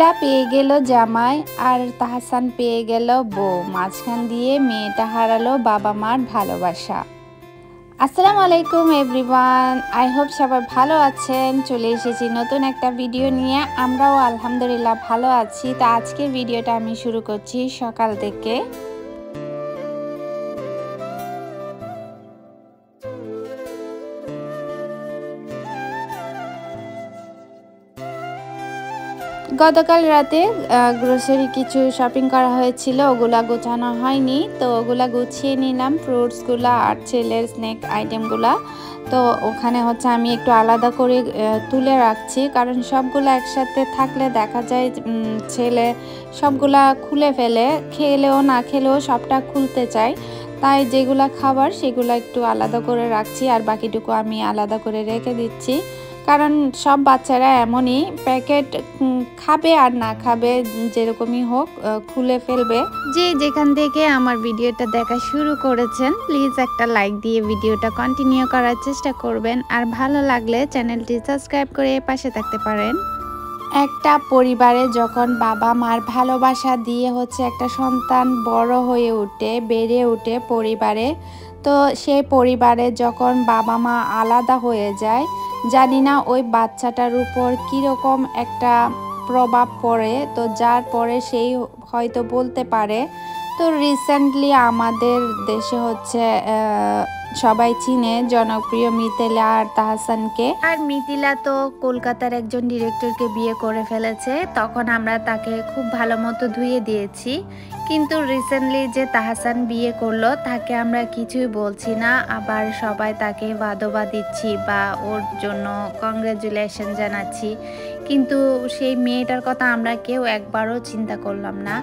মিথিলা পেয়ে গেল জামাই আর তাহসান পেয়ে গেল বউ, মাঝখান দিয়ে মেয়েটা হারালো বাবা মার ভালোবাসা। আসসালামু আলাইকুম এভরিওয়ান, আই হোপ সবাই ভালো আছেন। চলে এসেছি নতুন একটা ভিডিও নিয়ে। আমরাও আলহামদুলিল্লাহ ভালো আছি। তো আজকের ভিডিওটা আমি শুরু করছি সকাল থেকে। গতকাল রাতে গ্রোসারি কিছু শপিং করা হয়েছিল, ওগুলা গোছানো হয়নি, তো ওগুলা গুছিয়ে নিলাম, ফ্রুটসগুলা আর ছেলের স্ন্যাক আইটেমগুলা। তো ওখানে হচ্ছে আমি একটু আলাদা করে তুলে রাখছি, কারণ সবগুলো একসাথে থাকলে দেখা যায় ছেলে সবগুলা খুলে ফেলে, খেলেও না খেলেও সবটা খুলতে চায়। তাই যেগুলা খাবার সেগুলো একটু আলাদা করে রাখছি, আর বাকিটুকু আমি আলাদা করে রেখে দিচ্ছি। কারণ সব বাচ্চারা এমনই, প্যাকেট খাবে আর না খাবে যেরকমই হোক খুলে ফেলবে। যে যেখান থেকে আমার ভিডিওটা দেখা শুরু করেছেন প্লিজ একটা লাইক দিয়ে ভিডিওটা কন্টিনিউ করার চেষ্টা করবেন, আর ভালো লাগলে চ্যানেলটি সাবস্ক্রাইব করে পাশে থাকতে পারেন। একটা পরিবারে যখন বাবা মার ভালোবাসা দিয়ে হচ্ছে একটা সন্তান বড় হয়ে ওঠে, বেড়ে ওঠে পরিবারে, তো সেই পরিবারে যখন বাবা মা আলাদা হয়ে যায়, জানি না ওই বাচ্চাটার উপর কীরকম একটা প্রভাব পড়ে, তো যার পরে সেই হয়তো বলতে পারে। তো রিসেন্টলি আমাদের দেশে হচ্ছে সবাই চিনে জনপ্রিয় মিথিলা আর তাহসানকে। আর মিথিলা তো কলকাতার একজন ডিরেক্টরকে বিয়ে করে ফেলেছে, তখন আমরা তাকে খুব ভালো মতো ধুয়ে দিয়েছি। কিন্তু রিসেন্টলি যে তাহসান বিয়ে করলো তাকে আমরা কিছুই বলছি না, আবার সবাই তাকে বাদবা দিচ্ছি বা ওর জন্য কংগ্রেচুলেশন জানাচ্ছি, কিন্তু সেই মেয়েটার কথা আমরা কেউ একবারও চিন্তা করলাম না।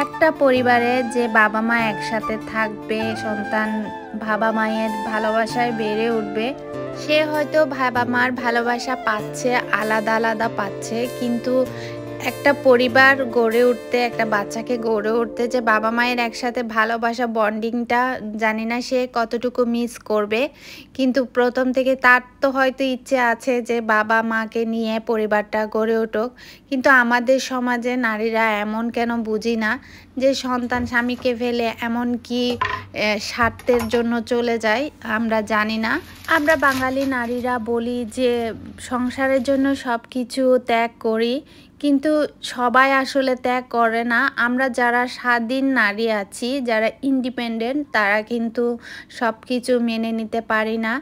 একটা পরিবারে যে বাবা মা একসাথে থাকবে, সন্তান বাবা মায়ের ভালোবাসায় বেড়ে উঠবে, সে হয়তো বাবা মার ভালোবাসা পাচ্ছে, আলাদা আলাদা পাচ্ছে, কিন্তু একটা পরিবার গড়ে উঠতে, একটা বাচ্চাকে গড়ে উঠতে যে বাবা মায়ের একসাথে ভালোবাসা বন্ডিংটা জানি না সে কতটুকু মিস করবে। কিন্তু প্রথম থেকে তার তো হয়তো ইচ্ছে আছে যে বাবা মাকে নিয়ে পরিবারটা গড়ে উঠুক, কিন্তু আমাদের সমাজে নারীরা এমন কেন বুঝি না যে সন্তান স্বামীকে ফেলে এমন কি স্বার্থের জন্য চলে যায় আমরা জানি না। আমরা বাঙালি নারীরা বলি যে সংসারের জন্য সব কিছু ত্যাগ করি, কিন্তু সবাই আসলে ত্যাগ করে না। আমরা যারা স্বাধীন নারী আছি, যারা ইন্ডিপেন্ডেন্ট, তারা কিন্তু সব কিছু মেনে নিতে পারি না।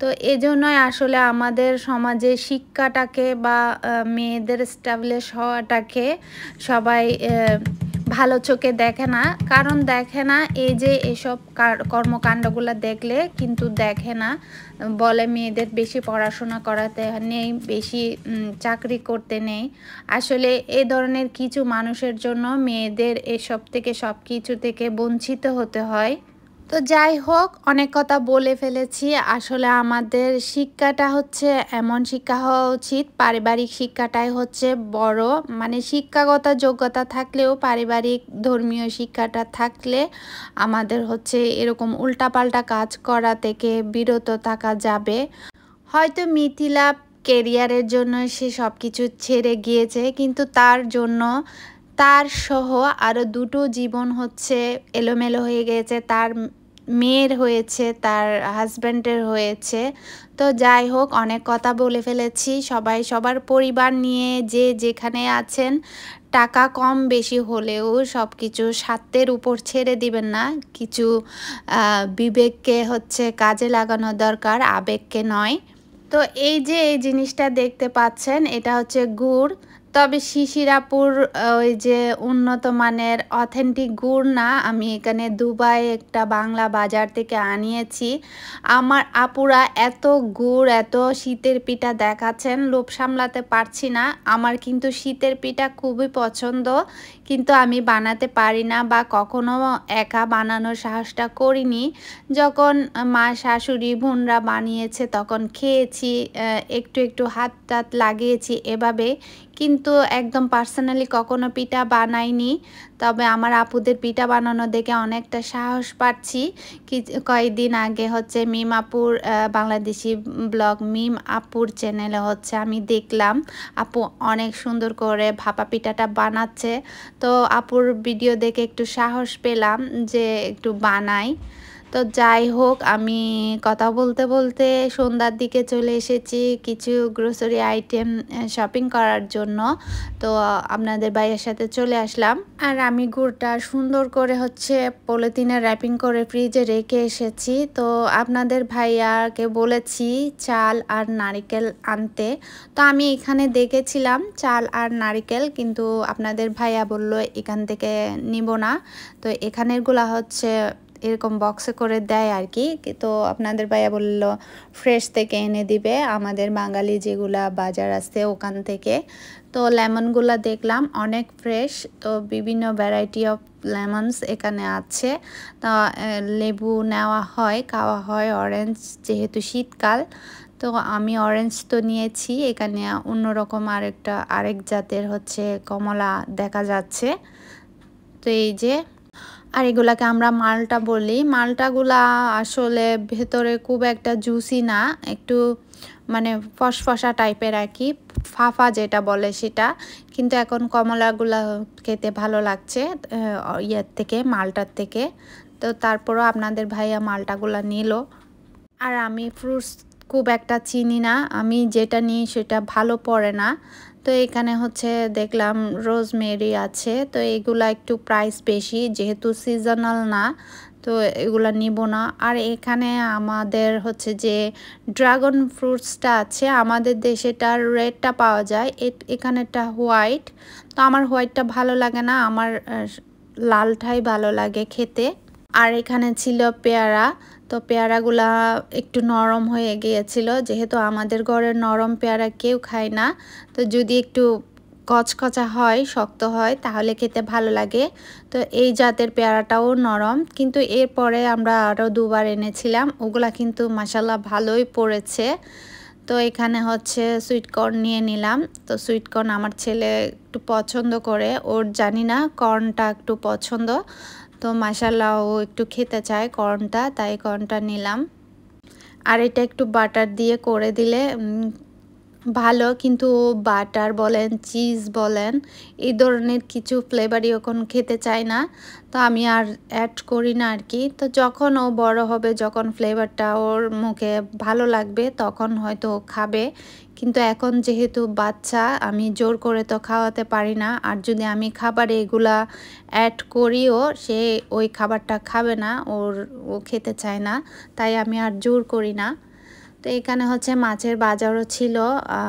তো এজন্যই আসলে আমাদের সমাজে শিক্ষাটাকে বা মেয়েদের এস্টাবলিশ হওয়াটাকে সবাই ভালো চোখে দেখে না। কারণ দেখে না এই যে এসব কর্মকাণ্ডগুলো দেখলে কিন্তু দেখে না, বলে মেয়েদের বেশি পড়াশোনা করাতে নেই, বেশি চাকরি করতে নেই। আসলে এই ধরনের কিছু মানুষের জন্য মেয়েদের এসব থেকে, সব কিছু থেকে বঞ্চিত হতে হয়। তো যাই হোক, অনেক কথা বলে ফেলেছি। আসলে আমাদের শিক্ষাটা হচ্ছে এমন শিক্ষা হওয়া উচিত, পারিবারিক শিক্ষাটাই হচ্ছে বড়, মানে শিক্ষাগত যোগ্যতা থাকলেও পারিবারিক ধর্মীয় শিক্ষাটা থাকলে আমাদের হচ্ছে এরকম উল্টাপাল্টা কাজ করা থেকে বিরত থাকা যাবে। হয়তো মিথিলা কেরিয়ারের জন্য সে সব কিছু ছেড়ে গিয়েছে, কিন্তু তার জন্য তার সহ আরও দুটো জীবন হচ্ছে এলোমেলো হয়ে গিয়েছে, তার মেয়ের হয়েছে, তার হাজব্যান্ডের হয়েছে। তো যাই হোক, অনেক কথা বলে ফেলেছি। সবাই সবার পরিবার নিয়ে যে যেখানে আছেন, টাকা কম বেশি হলেও সব কিছু স্বার্থের উপর ছেড়ে দিবেন না। কিছু বিবেককে হচ্ছে কাজে লাগানো দরকার, আবেগকে নয়। তো এই যে এই জিনিসটা দেখতে পাচ্ছেন, এটা হচ্ছে গুড়, তবে শিশিরাপুর ওই যে উন্নত মানের অথেন্টিক গুড় না, আমি এখানে দুবাই একটা বাংলা বাজার থেকে আনিয়েছি। আমার আপুরা এত গুড়, এত শীতের পিঠা দেখাচ্ছেন, লোভ সামলাতে পারছি না। আমার কিন্তু শীতের পিঠা খুবই পছন্দ, কিন্তু আমি বানাতে পারি না বা কখনো একা বানানোর সাহসটা করিনি। যখন মা, শাশুড়ি, বোনরা বানিয়েছে তখন খেয়েছি, একটু একটু হাত টাত লাগিয়েছি এভাবে, কিন্তু একদম পার্সোনালি কখনো পিঠা বানাইনি। তবে আমার আপুদের পিঠা বানানো দেখে অনেকটা সাহস পাচ্ছি। কয়েকদিন আগে হচ্ছে মিম আপুর বাংলাদেশি ব্লগ মিম আপুর চ্যানেলে হচ্ছে আমি দেখলাম আপু অনেক সুন্দর করে ভাপা পিঠাটা বানাচ্ছে। তো আপুর ভিডিও দেখে একটু সাহস পেলাম যে একটু বানাই। তো যাই হোক, আমি কথা বলতে বলতে সন্ধ্যার দিকে চলে এসেছি কিছু গ্রোসারি আইটেম শপিং করার জন্য। তো আপনাদের ভাইয়ের সাথে চলে আসলাম। আর আমি গুড়টা সুন্দর করে হচ্ছে পলিথিনে র্যাপিং করে ফ্রিজে রেখে এসেছি। তো আপনাদের ভাইয়াকে বলেছি চাল আর নারিকেল আনতে। তো আমি এখানে দেখেছিলাম চাল আর নারিকেল, কিন্তু আপনাদের ভাইয়া বলল এখান থেকে নিব না। তো এখানেরগুলা হচ্ছে এরকম বক্সে করে দেয় আর কি। তো আপনাদের ভাইয়া বলল ফ্রেশ থেকে এনে দিবে, আমাদের বাঙালি যেগুলা বাজার আছে ওখান থেকে। তো লেমনগুলা দেখলাম অনেক ফ্রেশ। তো বিভিন্ন ভ্যারাইটি অফ লেমনস এখানে আছে। তো লেবু নেওয়া হয়, খাওয়া হয় অরেঞ্জ, যেহেতু শীতকাল। তো আমি অরেঞ্জ তো নিয়েছি, এখানে অন্যরকম আরেক জাতের হচ্ছে কমলা দেখা যাচ্ছে। তো এই যে, আর এগুলাকে আমরা মালটা বলি। মালটাগুলা আসলে ভেতরে খুব একটা জুসি না, একটু মানে ফসফসা টাইপের আর কি, ফাফা যেটা বলে সেটা। কিন্তু এখন কমলাগুলা খেতে ভালো লাগছে ইয়ের থেকে, মালটার থেকে। তো তারপরও আপনাদের ভাইয়া মালটাগুলা নিল। আর আমি ফ্রুটস খুব একটা চিনি না, আমি যেটা নিই সেটা ভালো পড়ে না। তো এখানে হচ্ছে দেখলাম রোজমেরি আছে। তো এগুলা একটু প্রাইস বেশি, যেহেতু সিজনাল না, তো এগুলা নিব না। আর এখানে আমাদের হচ্ছে যে ড্রাগন ফ্রুটসটা আছে, আমাদের দেশেটার রেডটা পাওয়া যায়, এখানেটা হোয়াইট। তো আমার হোয়াইটটা ভালো লাগে না, আমার লালটাই ভালো লাগে খেতে। আর এখানে ছিল পেয়ারা। তো পেয়ারাগুলা একটু নরম হয়ে গিয়েছিল, যেহেতু আমাদের ঘরের নরম পেয়ারা কেউ খায় না। তো যদি একটু কচকচা হয়, শক্ত হয়, তাহলে খেতে ভালো লাগে। তো এই জাতের পেয়ারাটাও নরম, কিন্তু এরপরে আমরা আরও দুবার এনেছিলাম, ওগুলা কিন্তু মাশাল্লাহ ভালোই পড়েছে। তো এখানে হচ্ছে সুইটকর্ন নিয়ে নিলাম। তো সুইটকর্ন আমার ছেলে একটু পছন্দ করে, ওর জানি না কর্নটা একটু পছন্দ। তো মাশাল্লাহ ও একটু খেতে চায় কর্নটা, তাই কর্নটা নিলাম। আর এটা একটু বাটার দিয়ে করে দিলে ভালো, কিন্তু বাটার বলেন চিজ বলেন এই ধরনের কিছু ফ্লেভারই এখন খেতে চায় না। তো আমি আর অ্যাড করি না আর কি। তো যখন ও বড় হবে, যখন ফ্লেভারটা ওর মুখে ভালো লাগবে, তখন হয়তো ও খাবে। কিন্তু এখন যেহেতু বাচ্চা, আমি জোর করে তো খাওয়াতে পারি না। আর যদি আমি খাবারে এগুলা অ্যাড করিও, সে ওই খাবারটা খাবে না, ও খেতে চায় না, তাই আমি আর জোর করি না। তো এখানে হচ্ছে মাছের বাজারও ছিল।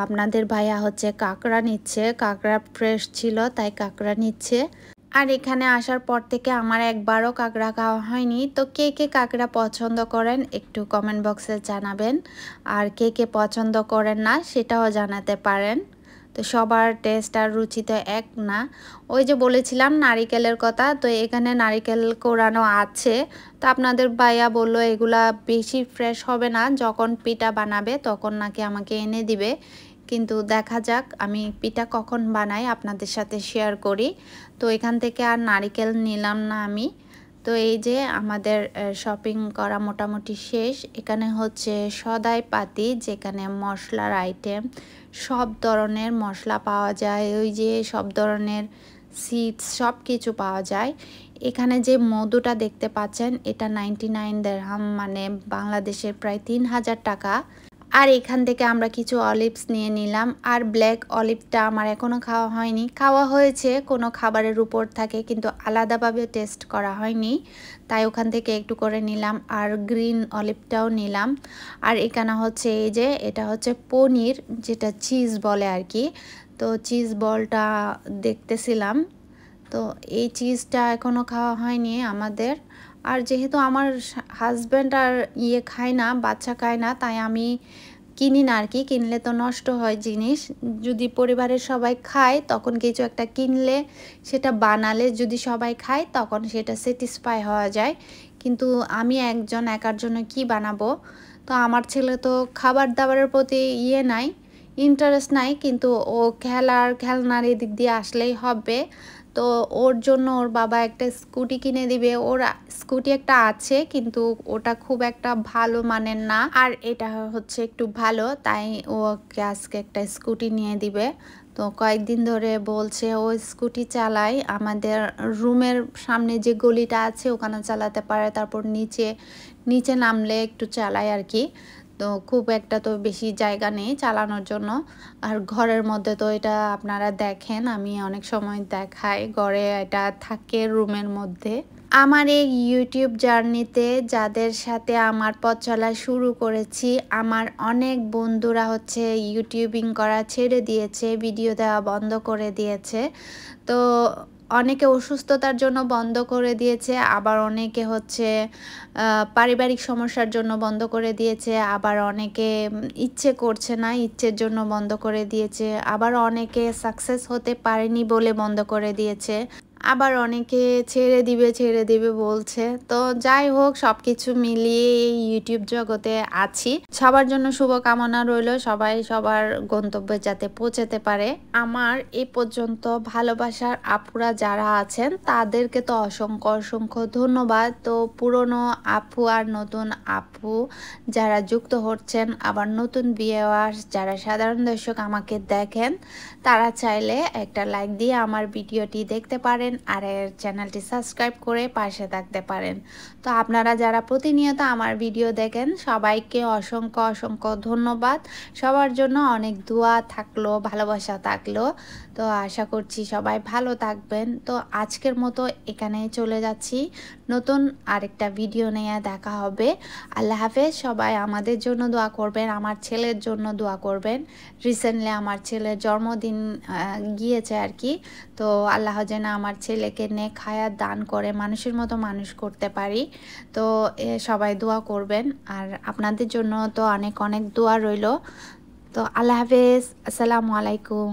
আপনাদের ভাইয়া হচ্ছে কাঁকড়া নিচ্ছে, কাঁকড়া ফ্রেশ ছিল তাই কাঁকড়া নিচ্ছে। আর এখানে আসার পর থেকে আমার একবারও কাঁকড়া খাওয়া হয়নি। তো কে কে কাঁকড়া পছন্দ করেন একটু কমেন্ট বক্সে জানাবেন, আর কে কে পছন্দ করেন না সেটাও জানাতে পারেন। তো সবার টেস্ট আর রুচি তো এক না। ওই যে বলেছিলাম নারিকেলের কথা, তো এখানে নারিকেল কোরানো আছে। তো আপনাদের ভাইয়া বললো এগুলা বেশি ফ্রেশ হবে না, যখন পিঠা বানাবে তখন নাকি আমাকে এনে দিবে। কিন্তু দেখা যাক, আমি পিঠা কখন বানাই আপনাদের সাথে শেয়ার করি। তো এখান থেকে আর নারিকেল নিলাম না আমি। তো এই যে আমাদের শপিং করা মোটামুটি শেষ। এখানে হচ্ছে সদাই পাতি, যেখানে মশলার আইটেম, সব ধরনের মশলা পাওয়া যায়, ওই যে সব ধরনের সিডস সব কিছু পাওয়া যায়। এখানে যে মধুটা দেখতে পাচ্ছেন, এটা 99 দিরহাম, মানে বাংলাদেশের প্রায় 3000 টাকা। আর এখান থেকে আমরা কিছু অলিভস নিয়ে নিলাম। আর ব্ল্যাক অলিভটা আমার এখনও খাওয়া হয়নি, খাওয়া হয়েছে কোনো খাবারের উপর থাকে, কিন্তু আলাদাভাবে টেস্ট করা হয়নি, তাই ওখান থেকে একটু করে নিলাম। আর গ্রিন অলিভটাও নিলাম। আর এখানে হচ্ছে এই যে এটা হচ্ছে পনির, যেটা চিজ বলে আর কি। তো চিজ বলটা দেখতেছিলাম। তো এই চিজটা এখনও খাওয়া হয়নি আমাদের। আর যেহেতু আমার হাজব্যান্ড আর খায় না, বাচ্চা খায় না, তাই আমি কিনি না আর কি। কিনলে তো নষ্ট হয় জিনিস। যদি পরিবারের সবাই খায় তখন কিছু একটা কিনলে, সেটা বানালে যদি সবাই খায় তখন সেটা স্যাটিসফাই হওয়া যায়। কিন্তু আমি একার জন্য কি বানাবো। তো আমার ছেলে তো খাবার দাবারের প্রতি নাই, ইন্টারেস্ট নাই, কিন্তু ও খেলনার এদিক দিয়ে আসলেই হবে। তো ওর জন্য ওর বাবা একটা স্কুটি কিনে দিবে। ওর স্কুটি একটা আছে, কিন্তু ওটা খুব একটা ভালো মানের না, আর এটা হচ্ছে একটু ভালো, তাই ও আজকে একটা স্কুটি নিয়ে দিবে। তো কয়েকদিন ধরে বলছে ও স্কুটি চালায়, আমাদের রুমের সামনে যে গলিটা আছে ওখানে চালাতে পারে, তারপর নিচে নিচে নামলে একটু চালায় আর কি। তো খুব একটা তো বেশি জায়গা নেই চালানোর জন্য। আর ঘরের মধ্যে তো এটা আপনারা দেখেন, আমি অনেক সময় দেখাই, ঘরে এটা থাকে রুমের মধ্যে। আমার এই ইউটিউব জার্নিতে যাদের সাথে আমার পথ চলা শুরু করেছি, আমার অনেক বন্ধুরা হচ্ছে ইউটিউবিং করা ছেড়ে দিয়েছে, ভিডিও দেওয়া বন্ধ করে দিয়েছে। তো অনেকে অসুস্থতার জন্য বন্ধ করে দিয়েছে, আবার অনেকে হচ্ছে পারিবারিক সমস্যার জন্য বন্ধ করে দিয়েছে, আবার অনেকে ইচ্ছে করছে না, ইচ্ছের জন্য বন্ধ করে দিয়েছে, আবার অনেকে সাকসেস হতে পারেনি বলে বন্ধ করে দিয়েছে, আবার অনেকে ছেড়ে দিবে বলছে। তো যাই হোক, সব কিছু মিলিয়ে এই ইউটিউব জগতে আছি। সবার জন্য শুভকামনা রইল, সবাই সবার গন্তব্যে যাতে পৌঁছাতে পারে। আমার এই পর্যন্ত ভালোবাসার আপুরা যারা আছেন তাদেরকে তো অসংখ্য অসংখ্য ধন্যবাদ। তো পুরনো আপু আর নতুন আপু যারা যুক্ত হচ্ছেন, আবার নতুন ভিউয়ার্স যারা সাধারণ দর্শক আমাকে দেখেন, তারা চাইলে একটা লাইক দিয়ে আমার ভিডিওটি দেখতে পারেন, আর চ্যানেলটি সাবস্ক্রাইব করে পাশে থাকতে পারেন। তো আপনারা যারা প্রতিনিয়ত আমার ভিডিও দেখেন, সবাইকে অসংখ্য অসংখ্য ধন্যবাদ। সবার জন্য অনেক দোয়া থাকলো, ভালোবাসা থাকলো। তো আশা করছি সবাই ভালো থাকবেন। তো আজকের মতো এখানেই চলে যাচ্ছি, নতুন আরেকটা ভিডিও নিয়ে দেখা হবে। আল্লাহ হাফেজ। সবাই আমাদের জন্য দোয়া করবেন, আমার ছেলের জন্য দোয়া করবেন। রিসেন্টলি আমার ছেলের জন্মদিন গিয়েছে আর কি। তো আল্লাহ যেন আমার ছেলেকে নেক হায়াত দান করে মানুষের মতো মানুষ করতে পারি। তো সবাই দোয়া করবেন, আর আপনাদের জন্য তো অনেক অনেক দোয়া রইল। তো আল্লাহ হাফেজ, আসসালামু আলাইকুম।